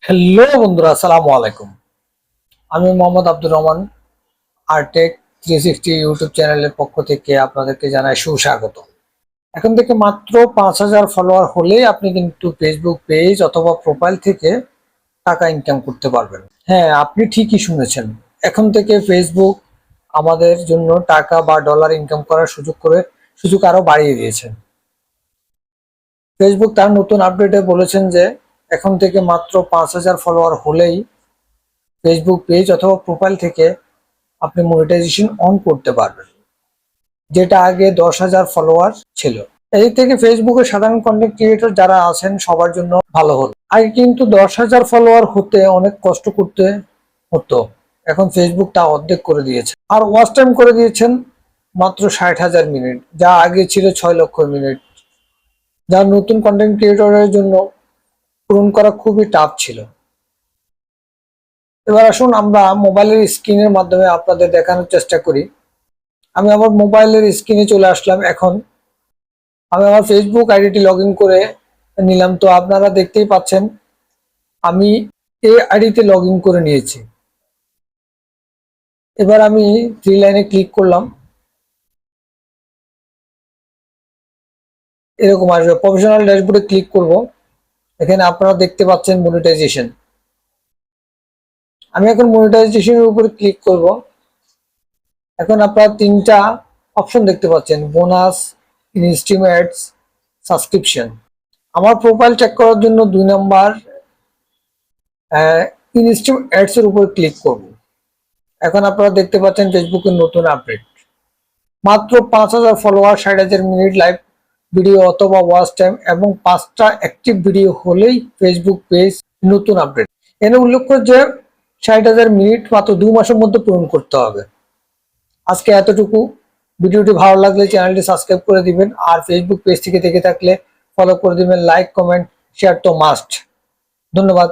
Hello বন্ধুরা, আসসালামু আলাইকুম। আমি মোহাম্মদ আব্দুর রহমান। আরটেক 360 ইউটিউব চ্যানেলের পক্ষ থেকে আপনাদেরকে জানাই সুস্বাগত। এখন থেকে মাত্র 5,000 ফলোয়ার হলেই আপনি কিন্তু ফেসবুক পেজ অথবা প্রোফাইল থেকে টাকা ইনকাম করতে পারবেন। হ্যাঁ, আপনি ঠিকই শুনেছেন। এখন থেকে ফেসবুক আমাদের জন্য টাকা বা ডলার ইনকাম করার সুযোগ আরো বাড়িয়ে দিয়েছে। ফেসবুক তার নতুন আপডেটে বলেছেন যে এখন থেকে মাত্র 5,000 ফলোয়ার হলেই ফেসবুক পেজ অথবা প্রোফাইল থেকে আপনি মনিটাইজেশন অন করতে পারবেন, যেটা আগে 10,000 ফলোয়ার ছিল। এই থেকে ফেসবুকে সাধারণ কন্টেন্ট ক্রিয়েটর যারা আছেন সবার জন্য ভালো হলো। আগে কিন্তু 10,000 ফলোয়ার হতে অনেক কষ্ট করতে হতো, এখন ফেসবুক তা অর্ধেক করে দিয়েছে। আর ওয়াচ টাইম করে দিয়েছেন মাত্র 60,000 মিনিট, যা আগে ছিল 6 লক্ষ মিনিট, যা নতুন কন্টেন্ট ক্রিয়েটরের জন্য পূরণ করা খুবই টাফ ছিল। এবার আসুন আমরা মোবাইলের স্ক্রিনের মাধ্যমে আপনাদের দেখানোর চেষ্টা করি। আমি আমার মোবাইলের স্ক্রিনে চলে আসলাম। এখন আমি আমার ফেসবুক আইডিটি লগ ইন করে নিলাম। তো আপনারা দেখতেই পাচ্ছেন আমি এই আইডিতে লগ ইন করে নিয়েছি। এবার আমি থ্রি লাইনে ক্লিক করলাম, এরকম আসবে। প্রফেশনাল ড্যাশবোর্ডে ক্লিক করব। এখানে আপনারা দেখতে পাচ্ছেন মনিটাইজেশন। আমি এখন মনিটাইজেশনের উপরে ক্লিক করব। এখন আপনারা তিনটা অপশন দেখতে পাচ্ছেন: বোনাস, ইনস্ট্রিম অ্যাডস, সাবস্ক্রিপশন। আমার প্রোফাইল চেক করার জন্য 2 নম্বর ইনস্ট্রিম অ্যাডস এর উপর ক্লিক করব। এখন আপনারা দেখতে পাচ্ছেন ফেসবুকের নতুন আপডেট। মাত্র 5,000 ফলোয়ার, 60,000 মিনিট লাইভ ভিডিও অথবা ওয়াচ টাইম এবং 5টা অ্যাক্টিভ ভিডিও হলেই ফেসবুক পেজ নতুন আপডেট। এনে উল্লেখ্য যে 60,000 মিনিট মাত্র 2 মাসের মধ্যে পূরণ করতে হবে। আজকে এতটুকু। ভিডিওটি ভালো লাগলে চ্যানেলটি সাবস্ক্রাইব করে দিবেন, আর ফেসবুক পেজ থেকে দেখে থাকলে ফলো করে দিবেন। লাইক, কমেন্ট, শেয়ার তো মাস্ট। ধন্যবাদ।